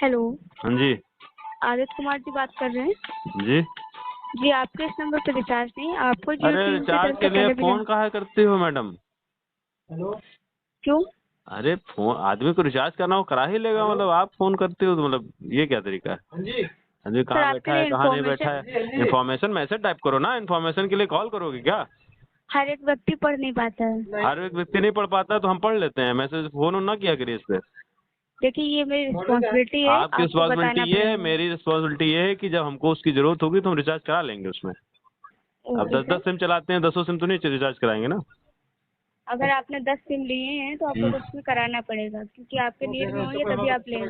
Hello. हाँ जी। आदित्य कुमार जी बात कर रहे हैं? जी। जी, आपके इस नंबर पे रिचार्ज नहीं है, आपको जियो अरे टीम की रिचार्ज तरफ के से लिए पहले भी फोन काहे करती हो मैडम? क्यों? अरे फोन आदमी को रिचार्ज करना हो करा ही लेगा, मतलब आप फोन करते हो तो मतलब ये क्या तरीका है? आदमी सर कहाँ आपके बैठा है लिए कहाँ नहीं बैठा इन्फॉर्मेशन, है, इन्फॉर्मेशन मैसेज टाइप करो ना। इन्फॉर्मेशन के लिए कॉल करोगे क्या? हर एक व्यक्ति पढ़ नहीं पाता है। हर एक व्यक्ति नहीं पढ़ पाता तो हम पढ़ लेते हैं मैसेज, फोन ना किया करिए इस पे। देखिए, ये मेरी रिस्पॉन्सिबिलिटी है, आपकी आपको रिस्पॉन्सिबिलिटी बताना ये है, पड़ेगा। मेरी रिस्पॉन्सिबिलिटी ये है कि जब हमको उसकी जरूरत होगी तो हम रिचार्ज करा लेंगे उसमें। अब ओके 10-10 सर। सिम चलाते हैं, 10 सिम तो नहीं रिचार्ज कराएंगे ना। अगर आपने 10 सिम लिए हैं तो आपको 10 में कराना पड़ेगा, क्योंकि आपके नीड में होंगे तभी आप लेंगे।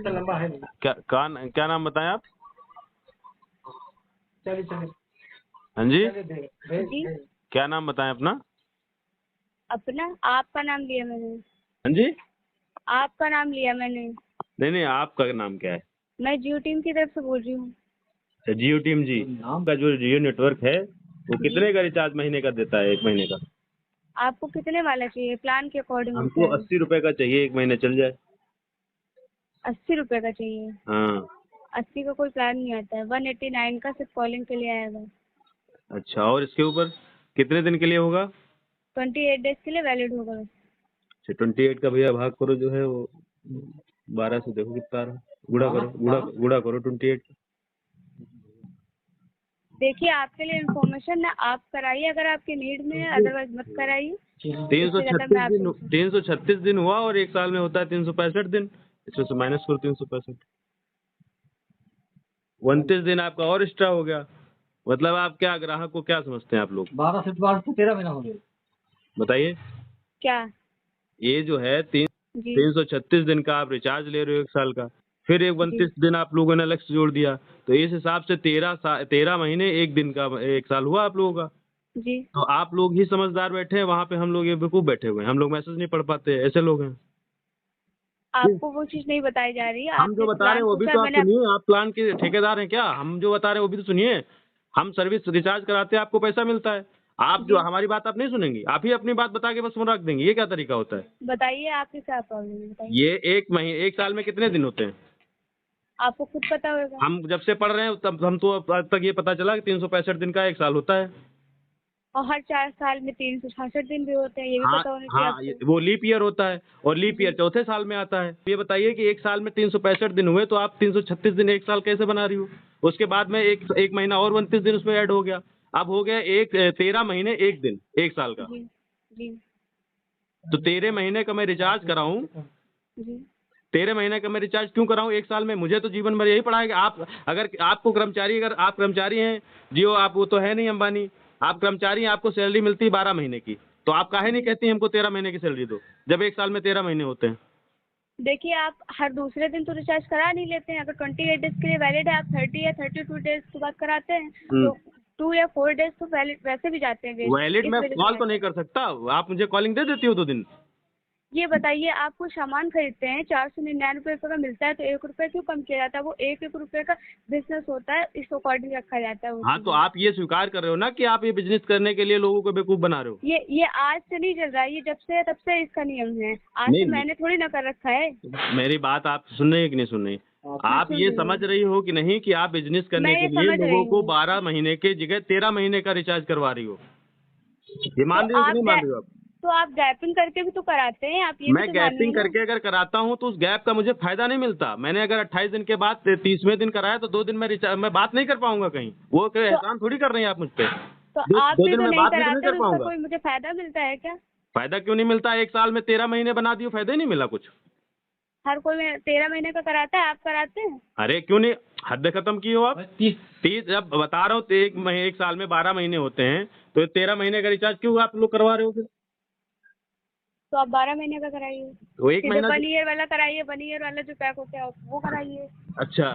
क्या नाम बताएं आप? हाँ जी, जी, क्या नाम बताएं अपना? अपना आपका नाम लिया मैंने। हाँ जी। आपका नाम लिया मैंने। नहीं नहीं, आपका नाम क्या है? मैं जियो टीम की तरफ से बोल रही हूँ। अच्छा, जियो टीम जी। आपका जो जियो नेटवर्क है वो जी, कितने का रिचार्ज महीने का देता है, एक महीने का? आपको कितने वाला चाहिए? प्लान के अकॉर्डिंग होता हमको है। 80 रुपए का चाहिए, एक महीने चल जाए। 80 रुपए का चाहिए? हाँ। 80 का कोई प्लान नहीं आता है, 189 का सिर्फ कॉलिंग के लिए आएगा। अच्छा, और इसके ऊपर कितने दिन के लिए होगा? 28 डेज के लिए वैलिड होगा बस। अच्छा, 28 का भैया भाग करो जो है वो 12 से, देखो कितना आ रहा है। गुड़ा करो 28। देखिए, आपके लिए इन्फॉर्मेशन ना आप कराइए अगर आपकी नीड में है, अदरवाइज मत कराइए। इससे ज़्यादा मैं आपसे 336 दिन हुआ और एक साल में होता है 365 दिन। इसमें से माइनस करो 365, 29 दिन आपका और एक्स्ट्रा हो गया। मतलब आप क्या ग्राहक को क्या समझते हैं आप लोग? 12 से 12 से 13 महीना हो गया। बताइए। क्या? ये जो है जी 336 दिन का आप रिचार्ज ले रहे हो एक साल का, फिर एक जी 29 दिन आप लोगों ने अलग से जोड़ दिया, तो इस हिसाब से 13 महीने एक दिन का एक साल हुआ आप लोगों का। जी। तो आप लोग ही समझदार बैठे हैं, वहाँ पे हम लोग ये बेवकूफ बैठे हुए हैं, हम लोग मैसेज नहीं पढ़ पाते, ऐसे लोग हैं। आपको वो चीज़ नहीं बताई जा रही है। हम जो आपने बता रहे प्लान हैं वो भी पूछा, तो आप मैंने सुनिए, आप प्लान के ठेकेदार हैं क्या? हम जो बता रहे हैं वो भी तो सुनिए। हम सर्विस रिचार्ज कराते हैं, आपको पैसा मिलता है। आप जो जी हमारी बात आप नहीं सुनेंगी, आप ही अपनी बात बता के बस फोन रख देंगे, ये क्या तरीका होता है? बताइए, आपकी क्या प्रॉब्लम है, बताइए। ये एक साल में कितने दिन होते हैं? आपको खुद पता होगा। हम जब से पढ़ रहे हैं तब हम तो अब तक ये पता चला कि 365 दिन का एक साल होता है। और हर 4 साल में 366 दिन भी होते हैं, ये भी हाँ पता होना चाहिए हाँ, आपको। वो लीप ईयर होता है और लीप ईयर जी, चौथे साल में आता है। ये बताइए कि एक साल में 365 दिन हुए तो आप 336 दिन एक साल कैसे बना रही हो? उसके बाद में एक महीना और 29 दिन उसमें ऐड हो गया। अब हो गया 13 महीने एक दिन एक साल का। जी, जी, तो 13 महीने का मैं रिचार्ज कराऊं, जी। 13 महीने का मैं रिचार्ज क्यों कराऊं एक साल में? मुझे तो जीवन भर यही पड़ा है कि आप अगर आपको कर्मचारी, अगर आप कर्मचारी हैं, जियो आप वो तो है नहीं अंबानी, आप कर्मचारी हैं, आपको सैलरी मिलती है 12 महीने की, तो आप काहे नहीं कहती हमको 13 महीने की सैलरी दो, जब एक साल में 13 महीने होते हैं? देखिए, आप हर दूसरे दिन तो रिचार्ज करा नहीं लेते हैं। अगर 28 डेज के लिए वैलिड है, आप 30 या 32 डेज के बाद कराते हैं तो 2 या 4 डेज तो वैलिड वैसे भी जाते हैं वेस्ट, वैलिड इस मैं वजह से कॉल तो कहते नहीं हैं। कर सकता, आप मुझे कॉलिंग दे देती हो 2 दिन। ये बताइए, आप कुछ सामान खरीदते हैं, 499 रुपये का मिलता है, तो 1 रुपये क्यों कम किया जाता है? वो एक एक रुपये का बिजनेस होता है, इस अकॉर्डिंग रखा जाता है वो हाँ, तो चीज़ें। आप ये स्वीकार कर रहे हो ना कि आप ये बिजनेस करने के लिए लोगों को बेवकूफ बना रहे हो? ये आज से नहीं चल रहा है, ये जब से है तब से इसका नियम है। आज नहीं से नहीं, मैंने थोड़ी ना कर रखा है। मेरी बात आप सुन रही है कि नहीं सुन रही? मैं आप सुन ये रही समझ हूँ। रही हो कि नहीं कि आप बिजनेस करने मैं के ये लिए समझ लोगों रही को हूँ। 12 महीने के जगह 13 महीने का रिचार्ज करवा रही हो? ये तो मान रही हो कि आप नहीं मान रही हो आप? तो आप गैपिंग करके भी तो कराते हैं, आप ये भी मैं तो मानिए गैपिंग ना। करके अगर कराता हूँ तो उस गैप का मुझे फायदा नहीं मिलता। मैंने अगर 28 दिन के बाद 30वें दिन कराया तो 2 दिन मैं बात नहीं कर पाऊंगा कहीं। वो कोई तो एहसान थोड़ी कर रहे हैं आप मुझ पे। तो आप दो भी दिन तो में नहीं बात भी तो नहीं कराते, कर तो उसका पाऊंगा। कोई मुझे फायदा मिलता है क्या? फायदा क्यों नहीं मिलता? एक साल में 13 महीने बना दियो, फायदा ही नहीं मिला कुछ? हर कोई 13 महीने का कराता है, आप कराते हैं? अरे क्यों नहीं, हद खत्म की हो आप। 30 जब बता रहा हूँ तो एक साल में 12 महीने होते हैं, तो 13 महीने का रिचार्ज क्यों आप लोग करवा रहे हो फिर? तो आप 12 महीने का कराइए। तो एक सीधे महीना 1 ईयर वाला कराइए, 1 ईयर वाला जो पैक होता है वो कराइए। अच्छा,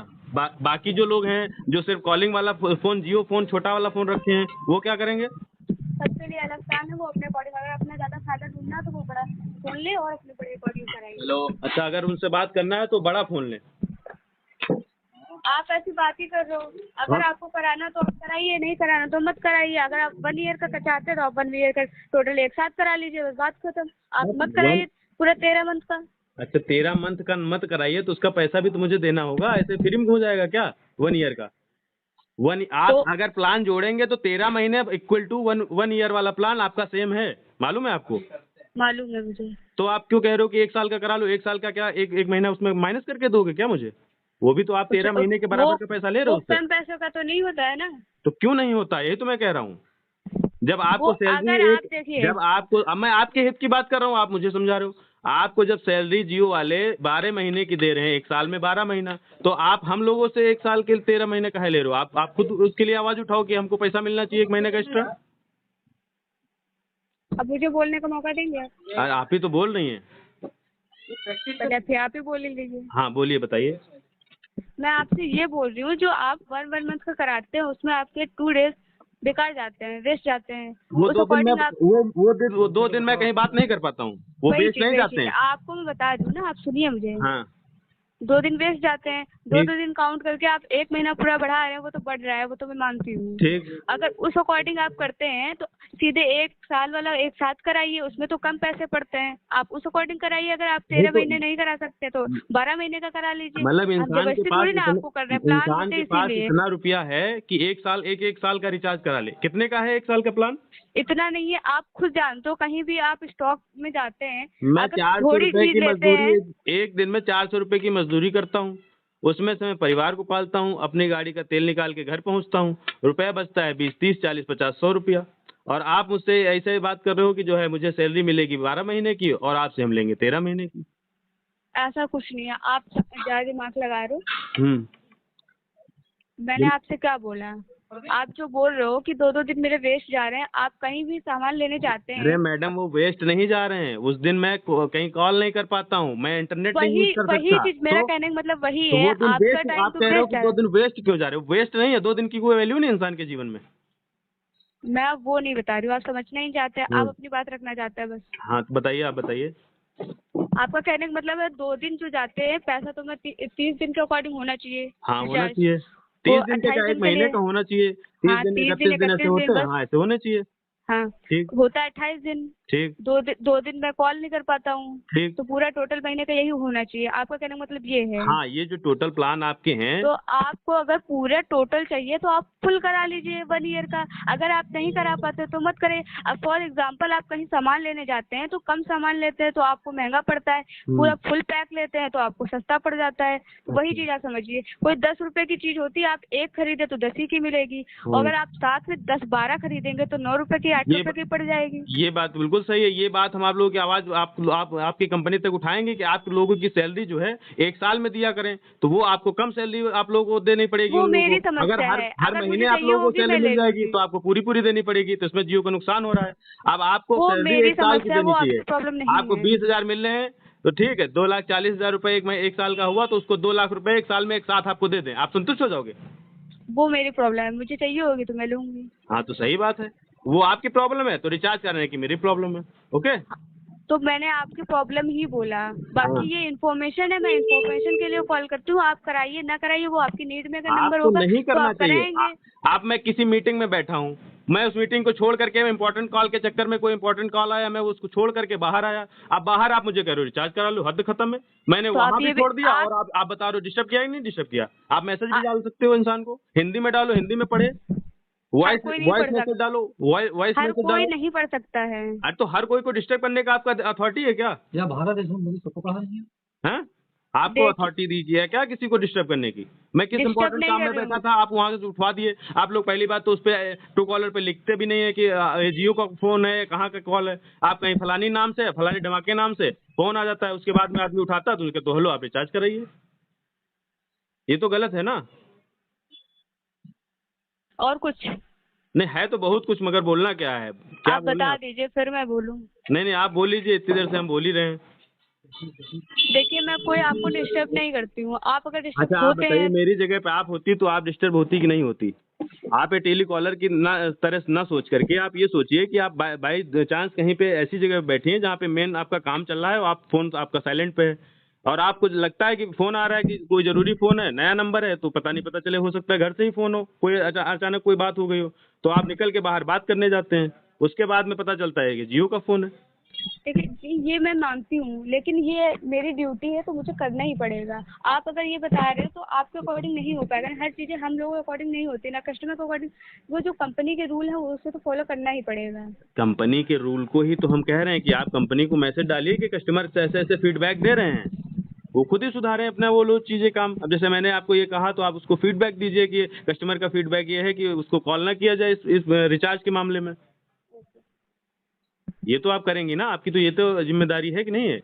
बाकी जो लोग हैं जो सिर्फ कॉलिंग वाला फोन, जियो फोन छोटा वाला फोन रखे हैं, वो क्या करेंगे? सबके लिए अलग प्लान है, वो अपने अकॉर्डिंग, अगर अपना ज़्यादा फायदा ढूंढना है तो वो बड़ा फोन ले और अपने बड़े अकॉर्डिंग कराइए। हेलो, अच्छा अगर उनसे बात करना है तो बड़ा फोन लें। आप ऐसी बात ही कर रहे हो। हाँ? अगर आपको कराना तो आप कराइए, नहीं कराना तो मत कराइए। अगर आप 1 ईयर का चाहते हैं तो आप 1 ईयर का टोटल एक साथ करा लीजिए, बस बात खत्म। आप मत वन कराइए पूरा 13 मंथ का। अच्छा 13 मंथ का मत कराइए, तो उसका पैसा भी तो मुझे देना होगा, ऐसे फ्री में हो जाएगा क्या 1 ईयर का? आप तो अगर प्लान जोड़ेंगे तो 13 महीने इक्वल टू 1 ईयर वाला प्लान आपका सेम है, मालूम है आपको? मालूम है मुझे। तो आप क्यों कह रहे हो कि 1 साल का करा लो? 1 साल का क्या एक महीना उसमें माइनस करके दोगे क्या मुझे? वो भी तो आप 13 महीने के बराबर का पैसा ले रहे वो हो उससे। कम पैसों का तो नहीं होता है ना। तो क्यों नहीं होता, यही तो मैं कह रहा हूँ। जब वो आपको सैलरी अगर आप एक देखिए, जब आपको अब मैं आपके हित की बात कर रहा हूँ, आप मुझे समझा रहे हो। आपको जब सैलरी जियो वाले 12 महीने की दे रहे हैं, 1 साल में 12 महीना, तो आप हम लोगों से 1 साल के 13 महीने काहे ले रहे हो? आप खुद उसके लिए आवाज उठाओ कि हमको पैसा मिलना चाहिए 1 महीने का एक्स्ट्रा। अब मुझे बोलने का मौका देंगे आप? आप ही तो बोल रही हैं। पहले फिर आप ही बोल ही लीजिए। हाँ बोलिए, बताइए। मैं आपसे ये बोल रही हूँ, जो आप 1 मंथ का कराते हैं उसमें आपके 2 डेज बेकार जाते हैं, वेस्ट जाते हैं। वो उस 2 दिन मैं अकॉर्डिंग आप वो 2 दिन मैं कहीं बात नहीं कर पाता हूँ, वो बेच नहीं वही जाते चीज हैं। आपको मैं बता दूँ ना, आप सुनिए मुझे। हाँ 2 दिन वेस्ट जाते हैं, दो ठीक दो दिन काउंट करके आप 1 महीना पूरा बढ़ा रहे हैं, वो तो बढ़ रहा है, वो तो मैं मानती हूँ। ठीक। अगर उस अकॉर्डिंग आप करते हैं तो सीधे 1 साल वाला एक साथ कराइए, उसमें तो कम पैसे पड़ते हैं। आप उस अकॉर्डिंग कराइए। अगर आप नहीं 13 तो महीने नहीं करा सकते तो 12 महीने का करा लीजिए। मतलब हम जबरदस्ती थोड़ी ना आपको कर रहे हैं, प्लान होते हैं इसीलिए। इतना रुपया है कि 1 साल का रिचार्ज करा ले। कितने का है 1 साल का प्लान? इतना नहीं है, आप खुद जानते हो, कहीं भी आप स्टॉक में जाते हैं, मैं अगर 400 थोड़ी रुपए चीज की लेते मजदूरी, हैं। एक दिन में 400 रुपए की मजदूरी करता हूँ, उसमें से मैं परिवार को पालता हूँ, अपनी गाड़ी का तेल निकाल के घर पहुँचता हूँ, रुपया बचता है 20 30 40 50 100 रुपया। और आप मुझसे ऐसे ही बात कर रहे हो कि जो है मुझे सैलरी मिलेगी 12 महीने की और आपसे हम लेंगे 13 महीने की। ऐसा कुछ नहीं है, आप ज्यादा दिमाग लगा रहे हो। हम्म। मैंने आपसे क्या बोला? आप जो बोल रहे हो कि 2 दिन मेरे वेस्ट जा रहे हैं, आप कहीं भी सामान लेने जाते अरे हैं। मैडम वो वेस्ट नहीं जा रहे हैं, उस दिन मैं कहीं कॉल नहीं कर पाता हूँ, मैं इंटरनेट नहीं यूज वही कर वही सकता। चीज, मेरा कहने का मतलब वही तो है, वो दिन आपका वेस्ट, टाइम आप तो कह रहे हो वेस्ट कि जा दो रहा दिन वेस्ट क्यों जा रहे हो? वेस्ट नहीं है, 2 दिन की कोई वैल्यू नहीं है इंसान के जीवन में। है। मैं वो नहीं बता रही हूँ, आप समझना ही चाहते हैं, आप हम्म। अपनी बात रखना चाहते हैं बस। हाँ तो बताइए, आप बताइए। आपका कहने का मतलब है 2 दिन जो जाते हैं, पैसा तो मैं 30 दिन के अकॉर्डिंग होना चाहिए हाँ होना रिचार्ज। चाहिए। वो 30 दिन का 28 क्या, एक दिन के महीने लिए। का होना चाहिए। 30 हाँ, दिन 30 दिन 31 दिन ऐसे 31 होते दिन हैं, बस। हाँ ऐसे होने चाहिए। हाँ, ठीक। होता है 28 दिन। ठीक। 2 दिन मैं कॉल नहीं कर पाता हूँ, ठीक। तो पूरा टोटल महीने का यही होना चाहिए। आपका कहने का मतलब ये है। हाँ ये जो टोटल प्लान आपके हैं। तो आपको अगर पूरा टोटल चाहिए तो आप फुल करा लीजिए 1 ईयर का। अगर आप नहीं करा पाते तो मत करें। अब फॉर एग्जांपल आप कहीं सामान लेने जाते हैं तो कम सामान लेते हैं तो आपको महंगा पड़ता है, पूरा फुल पैक लेते हैं तो आपको सस्ता पड़ जाता है। तो वही चीज आप समझिए, कोई 10 रुपए की चीज होती है, आप एक खरीदे तो 10 ही की मिलेगी, और अगर आप साथ में 10 12 खरीदेंगे तो 9 रुपए की 8 ये रुपए की पड़ जाएगी। ये बात बिल्कुल सही है। ये बात हम आप लोगों की आवाज आपकी कंपनी तक उठाएंगे कि आप लोगों की सैलरी जो है 1 साल में दिया करें, तो वो आपको कम सैलरी आप लोगों को देनी पड़ेगी वो उन लोगों मेरी को। अगर समस्या हर है, हर अगर महीने मुझे आप चाहिए लोगों को होगी सैलरी मैं मिल ले जाएगी लूंगी। तो आपको पूरी पूरी देनी पड़ेगी, तो इसमें जियो का नुकसान हो रहा है। अब आपको वो सैलरी मेरी 1 साल की समस्या है, वो देनी आपकी चाहिए। प्रॉब्लम नहीं आपको है। 20,000 मिल रहे हैं तो ठीक है, 2,40,000 रुपए 1 साल का हुआ तो उसको 2 लाख रुपए 1 साल में एक साथ आपको दे दें, आप संतुष्ट हो जाओगे? वो मेरी प्रॉब्लम है, मुझे चाहिए होगी तो मैं लूंगी। हाँ तो सही बात है, वो आपकी प्रॉब्लम है तो रिचार्ज करने की मेरी प्रॉब्लम है। ओके। तो मैंने आपकी प्रॉब्लम ही बोला, हाँ। बाकी ये इन्फॉर्मेशन है, मैं इन्फॉर्मेशन के लिए कॉल करती हूँ। आप कराइए ना कराइए, वो आपकी नीड में अगर नंबर आपको होगा नहीं तो करना आप चाहिए। कराएंगे। आप मैं किसी मीटिंग में बैठा हूँ, मैं उस मीटिंग को छोड़ करके इंपॉर्टेंट कॉल के चक्कर में, कोई इंपॉर्टेंट कॉल आया मैं उसको छोड़ करके बाहर आया, अब बाहर आप मुझे कह रहे हो रिचार्ज करा लो, हद खत्म है। मैंने तो वहां आप भी ये भी छोड़ दिया आप और आप बता रहे हो डिस्टर्ब किया कि नहीं डिस्टर्ब किया? आप मैसेज भी आ, डाल सकते हो इंसान को, हिंदी में डालो, हिंदी में पढ़े, हर वॉइस कोई नहीं वॉइस पढ़ मैसेज सकता, डालो, वॉइस हर मैसेज कोई डालो। नहीं पढ़ सकता है। अरे तो हर कोई को डिस्टर्ब करने का आपका अथॉरिटी है क्या? या भारत देश में मुझे सबको कहा नहीं है। हैं? आपको देखिए, अथॉरिटी दी है क्या किसी को डिस्टर्ब करने की? मैं किस डिस्टर्ब इंपॉर्टेंट नहीं काम कर में रही बैठा हूँ। था, आप वहां से उठवा दिए। आप लोग पहली बात तो उस पे ट्रू कॉलर पे लिखते भी नहीं है कि जियो का फोन है, कहाँ का कॉल है। आप कहीं फलानी नाम से, फलानी धमाके नाम से फोन आ जाता है, उसके बाद में आदमी उठाता है तो उनके तो हेलो आप रिचार्ज कराइए, ये तो गलत है ना? और कुछ नहीं है तो बहुत कुछ, मगर बोलना क्या है, क्या आप बोलना है बता आप? दीजिए फिर मैं बोलूँ। नहीं आप बोल लीजिए, इतनी देर से हम बोल ही रहे हैं। देखिए, मैं कोई आपको डिस्टर्ब नहीं करती हूँ, आप अगर डिस्टर्ब अच्छा आप होते बताइए, हैं। मेरी जगह पे आप होती तो आप डिस्टर्ब होती कि नहीं होती? आप ये टेली कॉलर की ना तरह ना सोच करके आप ये सोचिए कि आप बाई चांस कहीं पे ऐसी जगह पे बैठी हैं जहाँ पे मेन आपका काम चल रहा है और आप फोन आपका साइलेंट पे है, और आपको लगता है कि फोन आ रहा है, कि कोई जरूरी फोन है, नया नंबर है, तो पता नहीं, पता चले हो सकता है घर से ही फोन हो, कोई अचानक कोई बात हो गई हो, तो आप निकल के बाहर बात करने जाते हैं, उसके बाद में पता चलता है कि जियो का फोन है। देखिए जी, ये मैं मानती हूँ, लेकिन ये मेरी ड्यूटी है तो मुझे करना ही पड़ेगा। आप अगर ये बता रहे हो तो आपके अकॉर्डिंग नहीं हो पाएगा। हर चीज़ें हम लोगों के अकॉर्डिंग नहीं होती ना, कस्टमर के अकॉर्डिंग। वो जो कंपनी के रूल है वो उसे तो फॉलो करना ही पड़ेगा। कंपनी के रूल को ही तो हम कह रहे हैं कि आप कंपनी को मैसेज डालिए कि कस्टमर ऐसे ऐसे फीडबैक दे रहे हैं, वो खुद ही सुधारें अपना वो लो चीज़ें काम। अब जैसे मैंने आपको ये कहा तो आप उसको फीडबैक दीजिए कि कस्टमर का फीडबैक ये है कि उसको कॉल ना किया जाए इस रिचार्ज के मामले में। ये तो आप करेंगी ना, आपकी तो ये तो जिम्मेदारी है कि नहीं है,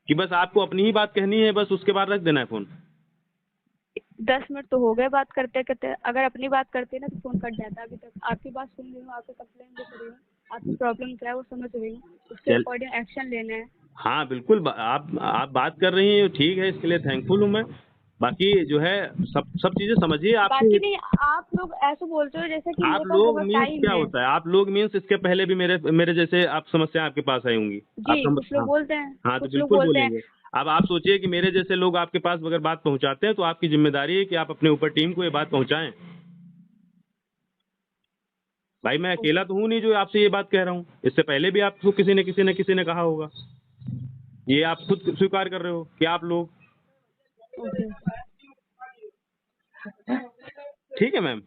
कि बस आपको अपनी ही बात कहनी है बस उसके बाद रख देना है फ़ोन। 10 मिनट तो हो गए बात करते करते। अगर अपनी बात करते ना तो फोन कट जाता। अभी तक आपकी बात सुन रही हूँ, आपकी कंप्लेन लिख रही हूँ, आपकी प्रॉब्लम क्या है वो समझ रही हूँ, उसके चल, अकॉर्डिंग एक्शन लेना है। हाँ बिल्कुल, आप बात कर रही हैं ठीक है, इसके लिए थैंकफुल हूँ मैं। बाकी जो है सब सब चीज़ें समझिए बाकी आपकी। नहीं, आप लोग ऐसे बोलते हो जैसे कि आप मेरे पास लोग बहुत मीन्स टाइम क्या है। होता है, आप लोग मीन्स इसके पहले भी मेरे मेरे जैसे आप समस्या आपके पास आई होंगी। आप जी, कुछ लोग हाँ, बोलते हैं, हाँ तो कुछ लोग बिल्कुल बोलते हैं। बोलेंगे। अब आप सोचिए कि मेरे जैसे लोग आपके पास अगर बात पहुंचाते हैं तो आपकी जिम्मेदारी है कि आप अपने ऊपर टीम को ये बात पहुंचाएं। भाई मैं अकेला तो हूँ नहीं जो आपसे ये बात कह रहा हूँ, इससे पहले भी आपको किसी ने कहा होगा। ये आप खुद स्वीकार कर रहे हो कि आप लोग। ओके। ठीक है मैम।